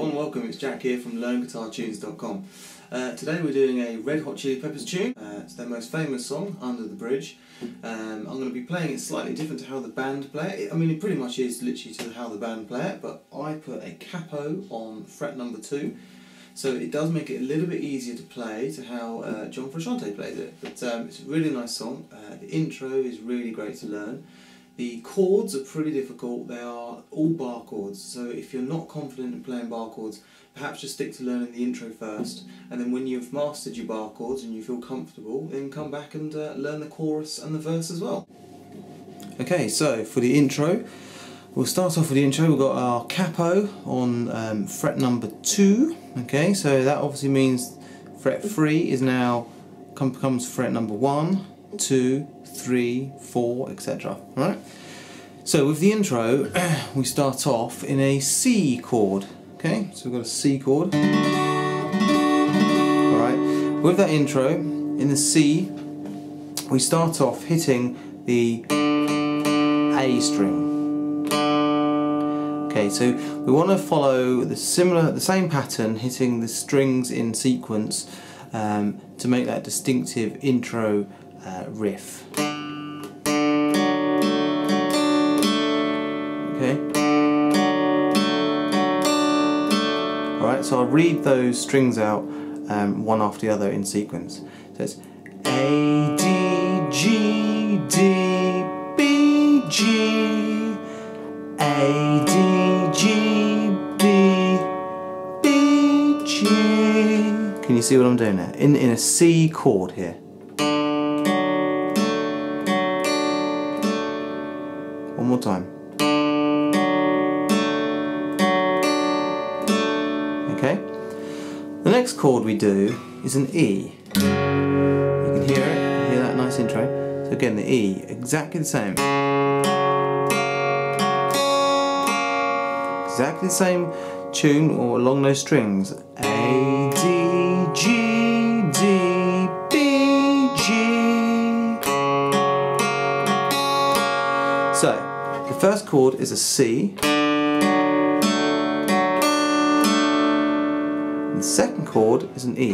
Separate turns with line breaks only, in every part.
everyone, welcome. It's Jack here from Learnguitartunes.com. Today we're doing a Red Hot Chili Peppers tune. It's their most famous song, Under the Bridge. I'm going to be playing it slightly different to how the band play it. I mean, it pretty much is literally to how the band play it, but I put a capo on fret number 2, so it does make it a little bit easier to play to how John Frusciante plays it. But it's a really nice song. The intro is really great to learn. The chords are pretty difficult. They are all bar chords, so if you're not confident in playing bar chords, perhaps just stick to learning the intro first, and then when you've mastered your bar chords and you feel comfortable, then come back and learn the chorus and the verse as well. Okay, so for the intro, we'll start off with the intro. We've got our capo on fret number 2. Okay, so that obviously means fret 3 is now becomes fret number 1, 2, 3, 4, etc. Right? So with the intro, we start off in a C chord. Okay, so we've got a C chord. Alright, with that intro, in the C, we start off hitting the A string. Okay, so we want to follow the same pattern, hitting the strings in sequence to make that distinctive intro riff. Okay. Alright, so I'll read those strings out one after the other in sequence. So it's A, D, G, D, B, G, A, D, G, B, B, G. Can you see what I'm doing there? In a C chord here. One more time. Okay. The next chord we do is an E. You can hear it, hear that nice intro. So again, the E, exactly the same. Exactly the same tune or along those strings. A, D, G, D, B, G. So, the first chord is a C. The second chord is an E.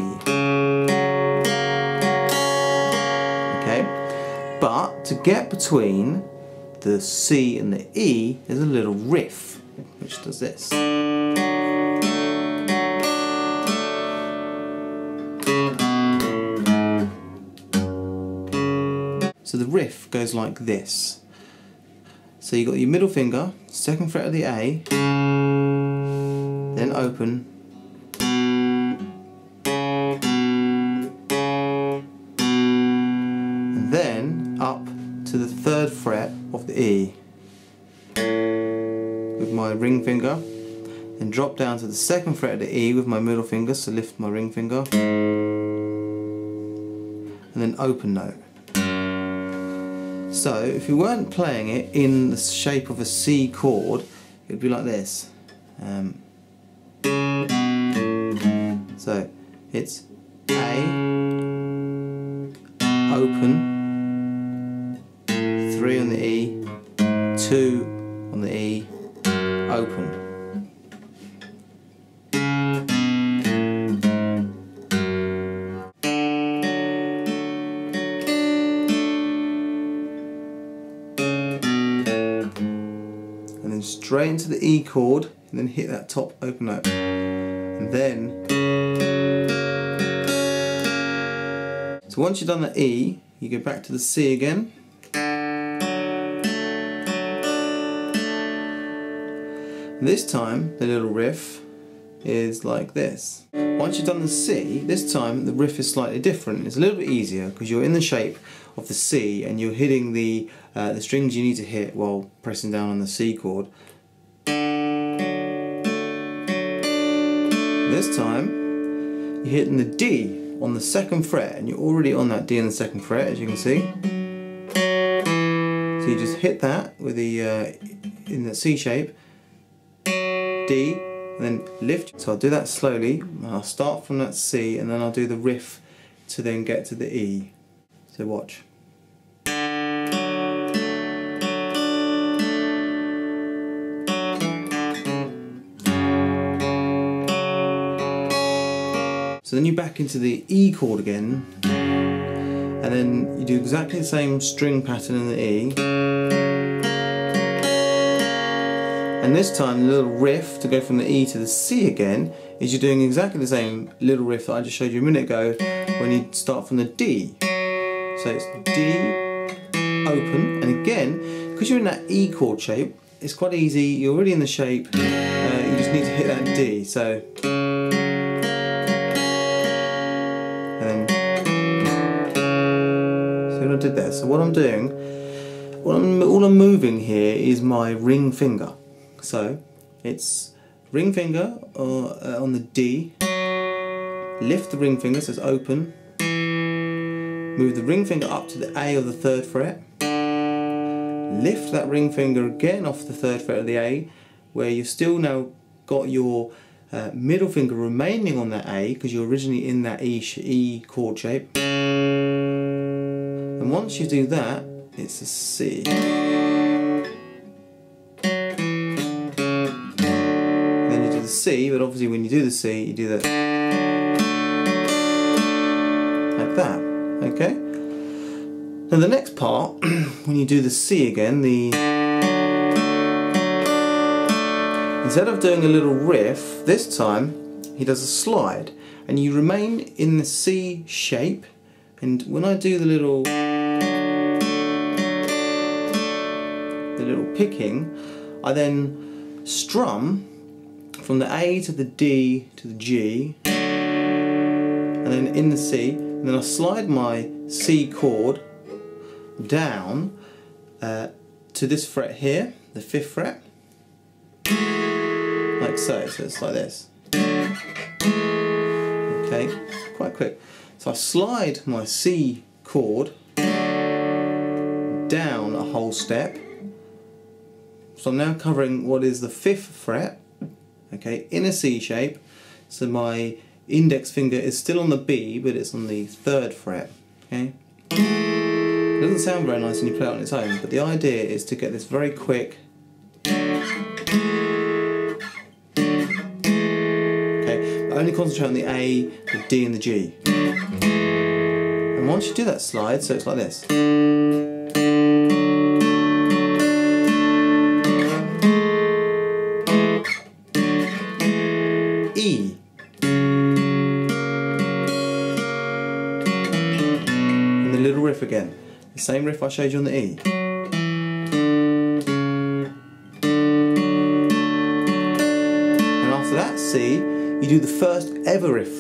Okay, but to get between the C and the E, there's a little riff which does this. So the riff goes like this. So you've got your middle finger, second fret of the A, then open, and then up to the third fret of the E with my ring finger, then drop down to the second fret of the E with my middle finger, so lift my ring finger, and then open note. So if you weren't playing it in the shape of a C chord, it would be like this. So it's A, open, 3 on the E, 2 on the E, open. And then straight into the E chord, and then hit that top open note. And then, so once you've done the E, you go back to the C again. And this time, the little riff is like this. Once you've done the C, this time the riff is slightly different. It's a little bit easier because you're in the shape of the C and you're hitting the strings you need to hit while pressing down on the C chord. This time you're hitting the D on the second fret, and you're already on that D on the second fret, as you can see. So you just hit that with the in the C shape, D, and then lift. So I'll do that slowly. I'll start from that C and then I'll do the riff to then get to the E. So watch. So then you back into the E chord again, and then you do exactly the same string pattern in the E. And this time the little riff to go from the E to the C again is you're doing exactly the same little riff that I just showed you a minute ago when you start from the D. So it's D, open, and again, because you're in that E chord shape, it's quite easy, you're already in the shape, you just need to hit that D. So, and then, see what I did there? So what I'm doing, all I'm moving here is my ring finger. So it's ring finger on the D, lift the ring finger so it's open, move the ring finger up to the A of the 3rd fret, lift that ring finger again off the 3rd fret of the A, where you've still now got your middle finger remaining on that A because you're originally in that E chord shape. And once you do that, it's a C. Then you do the C, but obviously when you do the C, you do that like that. Okay? Now the next part, when you do the C again, instead of doing a little riff, this time he does a slide, and you remain in the C shape, and when I do the little picking, I then strum from the A to the D to the G, and then in the C, and then I slide my C chord down to this fret here, the 5th fret, like so. So it's like this. Okay, quite quick. So I slide my C chord down a whole step. So I'm now covering what is the 5th fret, okay, in a C shape. So my index finger is still on the B, but it's on the 3rd fret. Okay. It doesn't sound very nice when you play it on its own, but the idea is to get this very quick. Okay, but only concentrate on the A, the D and the G. And once you do that slide, so it's like this. E. And the little riff again. The same riff I showed you on the E. And after that C, you do the first ever riff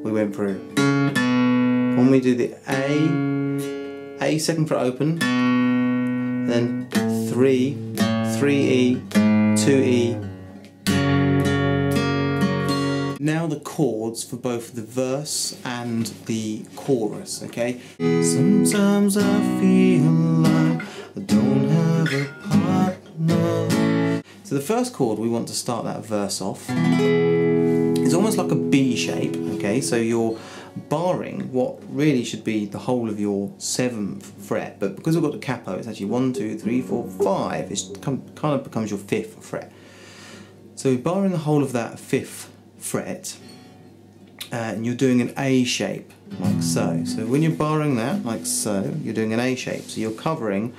we went through. When we do the A 2nd fret open, and then 3, 3E, 2E. Now the chords for both the verse and the chorus, okay? Sometimes I feel like I don't have a partner. So the first chord we want to start that verse off is almost like a B shape, okay? So you're barring what really should be the whole of your 7th fret, but because we've got the capo, it's actually 1, 2, 3, 4, 5. It kind of becomes your 5th fret. So you're barring the whole of that 5th fret, and you're doing an A shape like so. So when you're barring that like so, you're doing an A shape. So you're covering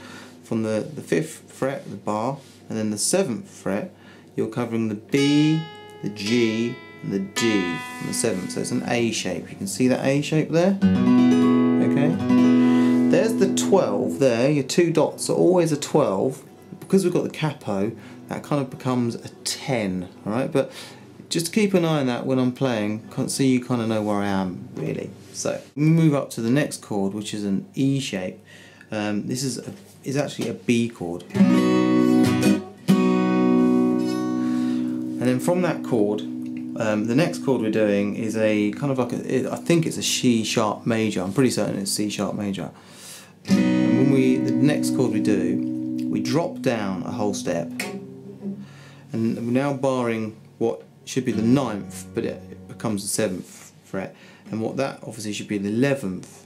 from the 5th fret, the bar, and then the 7th fret, you're covering the B, the G, and the D on the 7th. So it's an A shape. You can see that A shape there. Okay. There's the 12 there. Your 2 dots are always a 12. Because we've got the capo, that kind of becomes a 10. All right, but just keep an eye on that when I'm playing, so you kind of know where I am, really. So, we move up to the next chord, which is an E shape. This is actually a B chord. And then from that chord, the next chord we're doing is a kind of like I think it's a C sharp major. I'm pretty certain it's C sharp major. And when the next chord we do, we drop down a whole step, and we're now barring what should be the 9th, but it becomes the 7th fret, and what that obviously should be the 11th,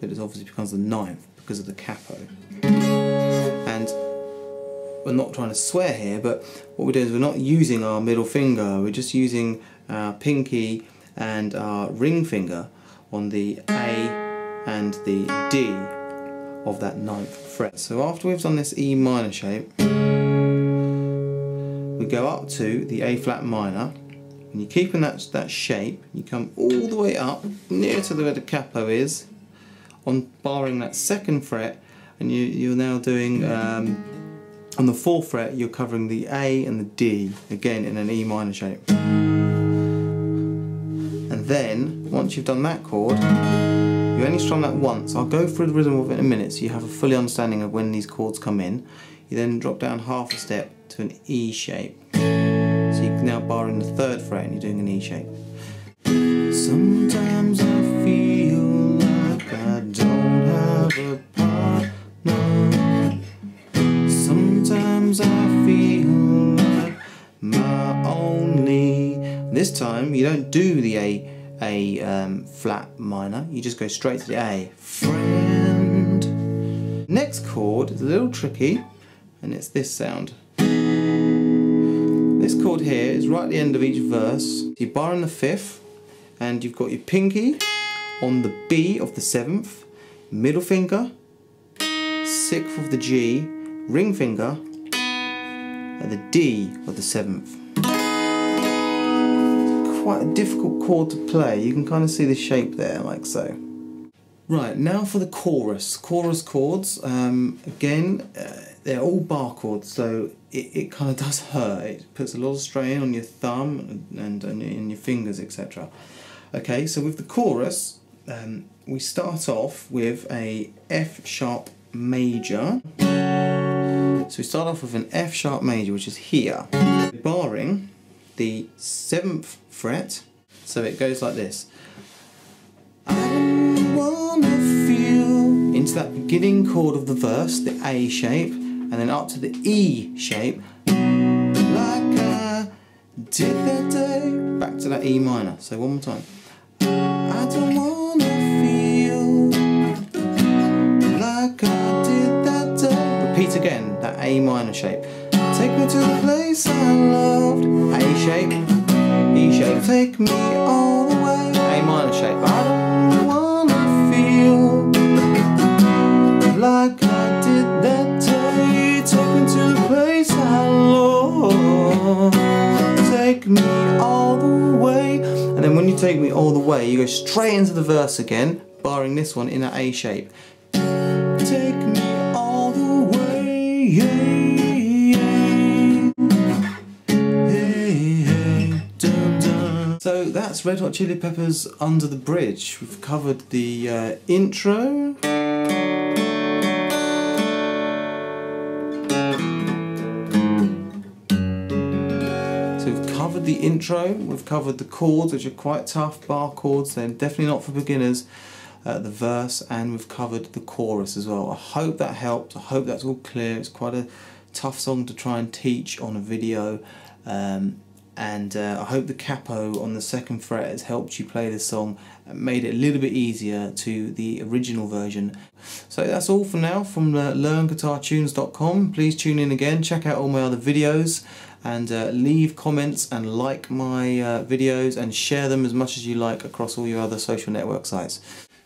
but it obviously becomes the 9th because of the capo. And we're not trying to swear here, but what we're doing is we're not using our middle finger, we're just using our pinky and our ring finger on the A and the D of that 9th fret. So after we've done this E minor shape, we go up to the A flat minor, and you're keeping that shape. You come all the way up near to where the capo is, on barring that 2nd fret, and you're now doing on the 4th fret you're covering the A and the D again in an E minor shape. And then once you've done that chord, you only strum that once. I'll go through the rhythm of it in a minute so you have a fully understanding of when these chords come in. You then drop down half a step to an E shape. So you're now barring the 3rd fret and you're doing an E shape. Sometimes I feel like I don't have a partner. Sometimes I feel like my only. This time you don't do the A flat minor, you just go straight to the A. Friend. Next chord is a little tricky, and it's this sound. This chord here is right at the end of each verse. You're barring the 5th, and you've got your pinky on the B of the 7th, middle finger, 6th of the G, ring finger, and the D of the 7th. Quite a difficult chord to play. You can kind of see the shape there, like so. Right, now for the chorus. Chorus chords, again, they're all bar chords, so it kind of does hurt. It puts a lot of strain on your thumb and in your fingers, etc. Okay, so with the chorus, we start off with a F sharp major. So we start off with an F sharp major, which is here, barring the 7th fret, so it goes like this. I wanna feel, into that beginning chord of the verse, the A shape, and then up to the E shape, like I did that day, back to that E minor. So one more time. I don't wanna feel like I did that day. Repeat again, that A minor shape. Take me to the place I loved. A shape, E shape. Take me all the way. A minor shape. I don't wanna feel like I did that day. Take me to the place I love. Take me all the way. And then when you take me all the way, you go straight into the verse again, barring this one in that A shape. Take me all the way. Yeah. So that's Red Hot Chili Peppers Under the Bridge. We've covered the intro. So we've covered the intro, we've covered the chords, which are quite tough bar chords. They're definitely not for beginners. The verse, and we've covered the chorus as well. I hope that helped. I hope that's all clear. It's quite a tough song to try and teach on a video. And I hope the capo on the 2nd fret has helped you play this song and made it a little bit easier to the original version. So that's all for now from Learnguitartunes.com. Please tune in again, check out all my other videos, and leave comments and like my videos and share them as much as you like across all your other social network sites.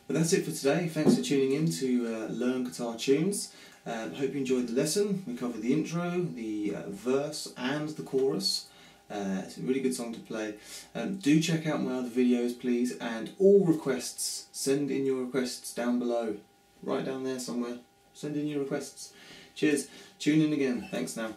But that's it for today. Thanks for tuning in to Learn Guitar Tunes. Hope you enjoyed the lesson. We covered the intro, the verse and the chorus. It's a really good song to play. Do check out my other videos please, and all requests, send in your requests down below, right down there somewhere. Send in your requests. Cheers, tune in again, thanks now.